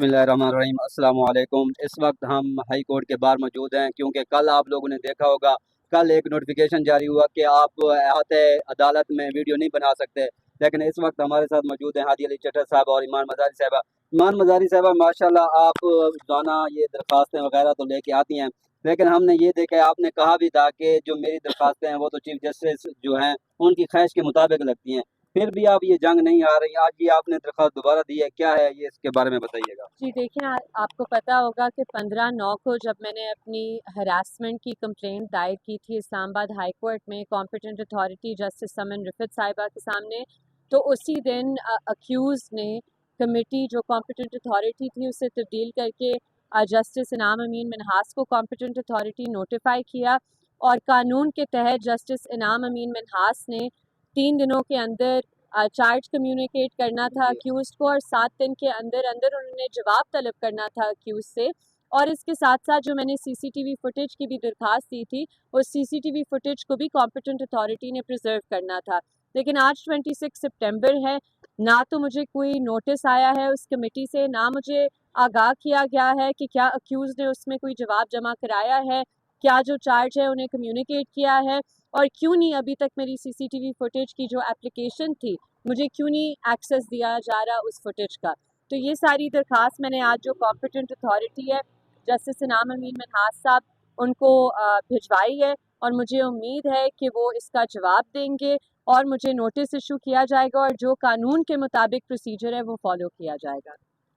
بسم اللہ الرحمن الرحیم، السلام علیکم۔ اس وقت ہم ہائی کورٹ کے باہر موجود ہیں کیونکہ کل آپ لوگوں نے دیکھا ہوگا، کل ایک نوٹیفیکیشن جاری ہوا کہ آپ احاطہ عدالت میں ویڈیو نہیں بنا سکتے، لیکن اس وقت ہمارے ساتھ موجود ہیں ہادی علی چٹر صاحب اور ایمان مزاری صاحبہ۔ ایمان مزاری صاحبہ ماشاءاللہ آپ روزانہ یہ درخواستیں وغیرہ تو لے کے آتی ہیں، لیکن ہم نے یہ دیکھا، آپ نے کہا بھی تھا کہ جو میری درخواستیں ہیں وہ تو چیف جسٹس جو ہیں ان کی خواہش کے مطابق لگتی ہیں، پھر بھی آپ یہ جنگ نہیں آ رہی، آج یہ آپ نے درخواست دوبارہ دی ہے، کیا ہے یہ، اس کے بارے میں بتائیے گا۔ جی دیکھیں، آپ کو پتہ ہوگا کہ 15/9 کو جب میں نے اپنی ہراسمنٹ کی کمپلینٹ دائر کی تھی اسلام آباد ہائی کورٹ میں کمپیٹنٹ اتھارٹی جسٹس سمن رفت صاحبہ کے سامنے، تو اسی دن اکیوز نے کمیٹی جو کمپیٹنٹ اتھارٹی تھی اسے تبدیل کر کے جسٹس انعام امین منہاس کو کمپیٹنٹ اتھارٹی نوٹیفائی کیا، اور قانون کے تحت جسٹس انعام امین منہاس نے 3 دنوں کے اندر چارج کمیونیکیٹ کرنا تھا اکیوزڈ کو، اور 7 دن کے اندر اندر انہوں نے جواب طلب کرنا تھا اکیوز سے، اور اس کے ساتھ ساتھ جو میں نے سی سی ٹی وی فوٹیج کی بھی درخواست دی تھی، اس سی سی ٹی وی فوٹیج کو بھی کمپیٹنٹ اتھارٹی نے پریزرو کرنا تھا۔ لیکن آج 26 سپٹمبر ہے، نہ تو مجھے کوئی نوٹس آیا ہے اس کمیٹی سے، نہ مجھے آگاہ کیا گیا ہے کہ کیا اکیوز نے اس میں کوئی جواب جمع کرایا ہے، کیا جو چارج ہے انہیں کمیونیکیٹ کیا ہے، اور کیوں نہیں ابھی تک میری سی سی ٹی وی فوٹیج کی جو اپلیکیشن تھی مجھے کیوں نہیں ایکسیس دیا جا رہا اس فوٹیج کا۔ تو یہ ساری درخواست میں نے آج جو کمپیٹنٹ اتھارٹی ہے جسٹس انعام امین منہاس صاحب ان کو بھجوائی ہے، اور مجھے امید ہے کہ وہ اس کا جواب دیں گے اور مجھے نوٹس ایشو کیا جائے گا، اور جو قانون کے مطابق پروسیجر ہے وہ فالو کیا جائے گا۔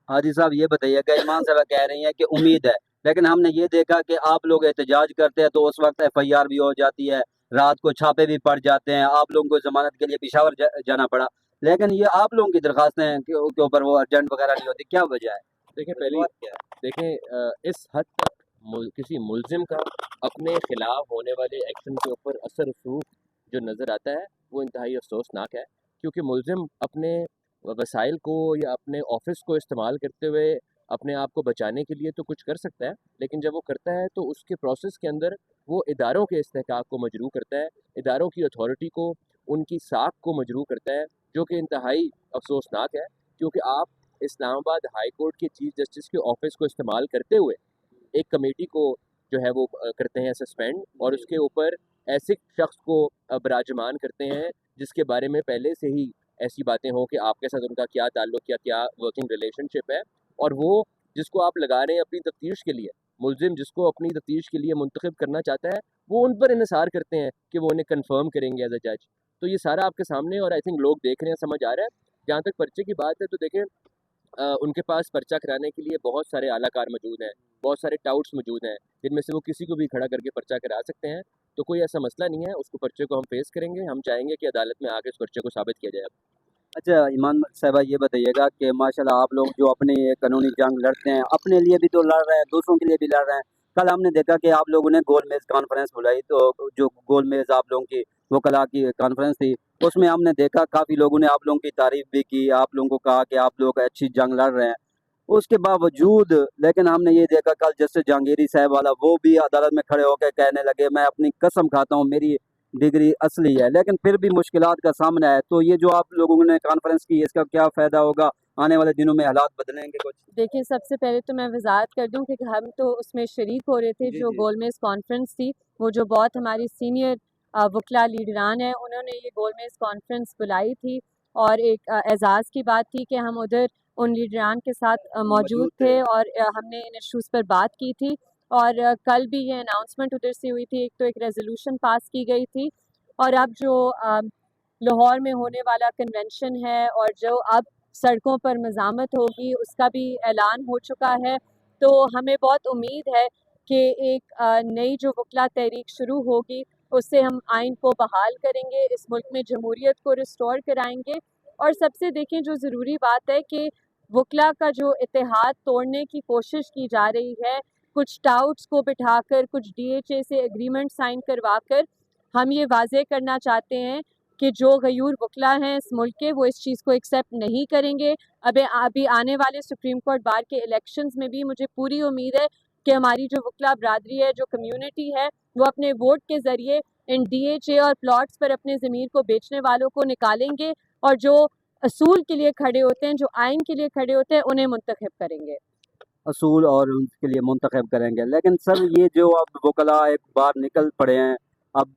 حاجی صاحب یہ بتائیے گا، ایمان صاحب کہہ رہی ہیں کہ امید ہے، لیکن ہم نے یہ دیکھا کہ آپ لوگ احتجاج کرتے ہیں تو اس وقت ایف آئی آر بھی ہو جاتی ہے، رات کو چھاپے بھی پڑ جاتے ہیں، آپ لوگوں کو ضمانت کے لیے پشاور جانا پڑا، لیکن یہ آپ لوگوں کی درخواستیں کے اوپر وہ ارجنٹ وغیرہ نہیں ہوتی، کیا وجہ ہے؟ دیکھیں دیکھیں اس حد تک کسی ملزم کا اپنے خلاف ہونے والے ایکشن کے اوپر اثر رسوخ جو نظر آتا ہے وہ انتہائی افسوسناک ہے، کیونکہ ملزم اپنے وسائل کو یا اپنے آفس کو استعمال کرتے ہوئے اپنے آپ کو بچانے کے لیے تو کچھ کر سکتا ہے، لیکن جب وہ کرتا ہے تو اس کے پروسیس کے اندر وہ اداروں کے استحقاق کو مجروح کرتا ہے، اداروں کی اتھارٹی کو، ان کی ساکھ کو مجروح کرتا ہے، جو کہ انتہائی افسوسناک ہے، کیونکہ آپ اسلام آباد ہائی کورٹ کے چیف جسٹس کے آفس کو استعمال کرتے ہوئے ایک کمیٹی کو جو ہے وہ کرتے ہیں سسپینڈ، اور اس کے اوپر ایسے شخص کو براجمان کرتے ہیں جس کے بارے میں پہلے سے ہی ایسی باتیں ہوں کہ آپ کے ساتھ ان کا کیا تعلق یا کیا ورکنگ ریلیشن شپ ہے، اور وہ جس کو آپ لگا رہے ہیں اپنی تفتیش کے لیے، ملزم جس کو اپنی تفتیش کے لیے منتخب کرنا چاہتا ہے، وہ ان پر انحصار کرتے ہیں کہ وہ انہیں کنفرم کریں گے ایز اے جج۔ تو یہ سارا آپ کے سامنے، اور آئی تھنک لوگ دیکھ رہے ہیں، سمجھ آ رہا ہے۔ جہاں تک پرچے کی بات ہے تو دیکھیں ان کے پاس پرچہ کرانے کے لیے بہت سارے اعلیٰ کار موجود ہیں، بہت سارے ٹاؤٹس موجود ہیں، جن میں سے وہ کسی کو بھی کھڑا کر کے پرچہ کرا سکتے ہیں، تو کوئی ایسا مسئلہ نہیں ہے، اس کو پرچے کو ہم فیس کریں گے، ہم چاہیں گے کہ عدالت میں آ کے اس پرچے کو ثابت کیا جائے۔ اچھا ایمان صاحبہ یہ بتائیے گا کہ ماشاءاللہ آپ لوگ جو اپنی قانونی جنگ لڑتے ہیں، اپنے لیے بھی تو لڑ رہے ہیں، دوسروں کے لیے بھی لڑ رہے ہیں۔ کل ہم نے دیکھا کہ آپ لوگوں نے گول میز کانفرنس بلائی، تو جو گول میز آپ لوگوں کی وکلاء کی کانفرنس تھی، اس میں ہم نے دیکھا کافی لوگوں نے آپ لوگوں کی تعریف بھی کی، آپ لوگوں کو کہا کہ آپ لوگ اچھی جنگ لڑ رہے ہیں، اس کے باوجود لیکن ہم نے یہ دیکھا کل جسٹس جہانگیری صاحب والا وہ بھی عدالت میں کھڑے ہو کے کہنے لگے میں اپنی قسم کھاتا ہوں میری ڈگری اصلی ہے، لیکن پھر بھی مشکلات کا سامنا ہے۔ تو یہ جو آپ لوگوں نے کانفرنس کی، اس کا کیا فائدہ ہوگا؟ آنے والے دنوں میں حالات بدلیں گے کچھ؟ دیکھیں، سب سے پہلے تو میں وضاحت کر دوں کہ ہم تو اس میں شریک ہو رہے تھے، جو گول میز کانفرنس تھی، وہ جو بہت ہماری سینئر وکلا لیڈران ہیں انہوں نے یہ گول میز کانفرنس بلائی تھی، اور ایک اعزاز کی بات تھی کہ ہم ادھر ان لیڈران کے ساتھ موجود تھے، اور ہم نے ان ایشوز پر بات کی تھی، اور کل بھی یہ اناؤنسمنٹ ادھر سے ہوئی تھی، ایک تو ایک ریزولوشن پاس کی گئی تھی، اور اب جو لاہور میں ہونے والا کنونشن ہے اور جو اب سڑکوں پر مزاحمت ہوگی اس کا بھی اعلان ہو چکا ہے، تو ہمیں بہت امید ہے کہ ایک نئی جو وکلا تحریک شروع ہوگی اس سے ہم آئین کو بحال کریں گے، اس ملک میں جمہوریت کو ریسٹور کرائیں گے، اور سب سے دیکھیں جو ضروری بات ہے کہ وکلا کا جو اتحاد توڑنے کی کوشش کی جا رہی ہے، کچھ ٹاؤٹس کو بٹھا کر، کچھ ڈی ایچ اے سے ایگریمنٹ سائن کروا کر، ہم یہ واضح کرنا چاہتے ہیں کہ جو غیور وکلا ہیں اس ملک کے، وہ اس چیز کو ایکسیپٹ نہیں کریں گے۔ ابھی آنے والے سپریم کورٹ بار کے الیکشنز میں بھی مجھے پوری امید ہے کہ ہماری جو وکلا برادری ہے، جو کمیونٹی ہے، وہ اپنے ووٹ کے ذریعے ان ڈی ایچ اے اور پلاٹس پر اپنے ضمیر کو بیچنے والوں کو نکالیں گے، اور جو اصول کے لیے کھڑے ہوتے ہیں، جو آئین کے لیے کھڑے ہوتے ہیں، انہیں منتخب کریں گے۔ اصول اور ان کے لیے منتخب کریں گے. لیکن سر یہ جو اب وکلاء ایک بار نکل پڑے ہیں اب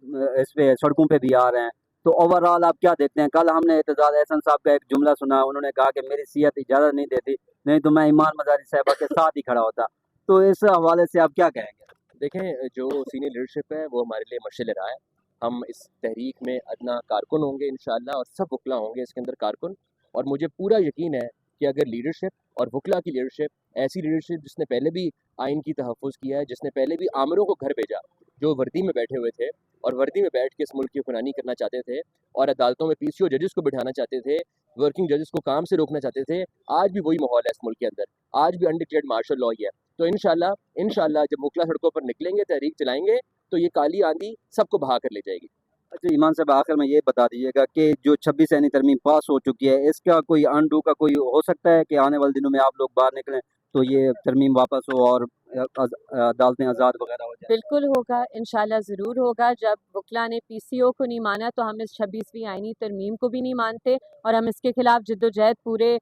اس پہ سڑکوں پہ بھی آ رہے ہیں, تو اوور آل آپ کیا دیکھتے ہیں؟ کل ہم نے اعتزاز احسن صاحب کا ایک جملہ سنا, انہوں نے کہا کہ میری صحت اجازت نہیں دیتی, نہیں تو میں ایمان مزاری صاحبہ کے ساتھ ہی کھڑا ہوتا. تو اس حوالے سے آپ کیا کہیں گے؟ دیکھیں جو سینئر لیڈرشپ ہے وہ ہمارے لیے مشعل راہ ہے. ہم اس تحریک میں ادنا کارکن ہوں گے انشاءاللہ, اور سب وکلا ہوں گے اس کے اندر کارکن. اور مجھے پورا یقین ہے کہ اگر لیڈرشپ اور وکلا کی لیڈرشپ ایسی لیڈرشپ جس نے پہلے بھی آئین کی تحفظ کیا ہے, جس نے پہلے بھی آمروں کو گھر بھیجا جو وردی میں بیٹھے ہوئے تھے اور وردی میں بیٹھ کے اس ملک کی حکمرانی کرنا چاہتے تھے, اور عدالتوں میں پی سی او ججز کو بٹھانا چاہتے تھے, ورکنگ ججز کو کام سے روکنا چاہتے تھے, آج بھی وہی ماحول ہے اس ملک کے اندر. آج بھی انڈکلیئرڈ مارشل لا ہی ہے. تو انشاءاللہ جب وکلا سڑکوں پر نکلیں گے, تحریک چلائیں گے, تو یہ کالی آندھی سب کو بہا کر لے جائے گی. اچھا ایمان صاحب, آخر میں یہ بتا دیجیے گا کہ جو 26 آئینی ترمیم پاس ہو چکی ہے, اس کا کوئی انڈو کا کوئی ہو سکتا ہے کہ آنے والے دنوں میں آپ لوگ باہر نکلیں تو یہ ترمیم واپس ہو اور عدالتیں آزاد وغیرہ ہو جائیں؟ بالکل ہوگا, انشاءاللہ ضرور ہوگا. جب وکلا نے پی سی او کو نہیں مانا تو ہم اس 26ویں آئینی ترمیم کو بھی نہیں مانتے, اور ہم اس کے خلاف جد و جہد پورے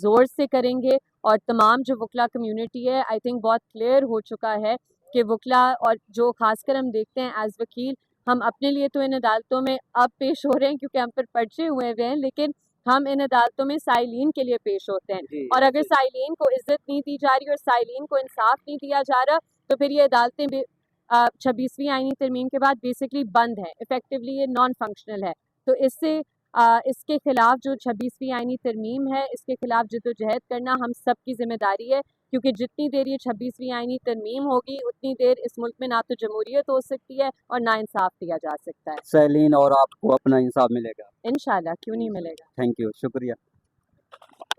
زور سے کریں گے. اور تمام جو وکلا کمیونٹی ہے, آئی تھنک بہت کلیئر ہو چکا ہے کہ وکلا, اور جو خاص کر ہم دیکھتے ہیں ایز وکیل, ہم اپنے لیے تو ان عدالتوں میں اب پیش ہو رہے ہیں کیونکہ ہم پر پرچے ہوئے ہیں, لیکن ہم ان عدالتوں میں سائلین کے لیے پیش ہوتے ہیں. اور اگر سائلین کو عزت نہیں دی جا رہی اور سائلین کو انصاف نہیں دیا جا رہا, تو پھر یہ عدالتیں 26ویں آئینی ترمیم کے بعد بیسکلی بند ہیں, افیکٹولی یہ نان فنکشنل ہے. تو اس سے اس کے خلاف جو 26ویں آئینی ترمیم ہے, اس کے خلاف جد و جہد کرنا ہم سب کی ذمہ داری ہے, کیونکہ جتنی دیر یہ 26ویں آئینی ترمیم ہوگی اتنی دیر اس ملک میں نہ تو جمہوریت ہو سکتی ہے اور نہ انصاف دیا جا سکتا ہے. سیلین اور آپ کو اپنا انصاف ملے گا انشاءاللہ, کیوں نہیں ملے گا. تھینک یو, شکریہ.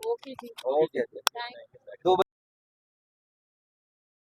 اوکے جی, اوکے. تھینک دو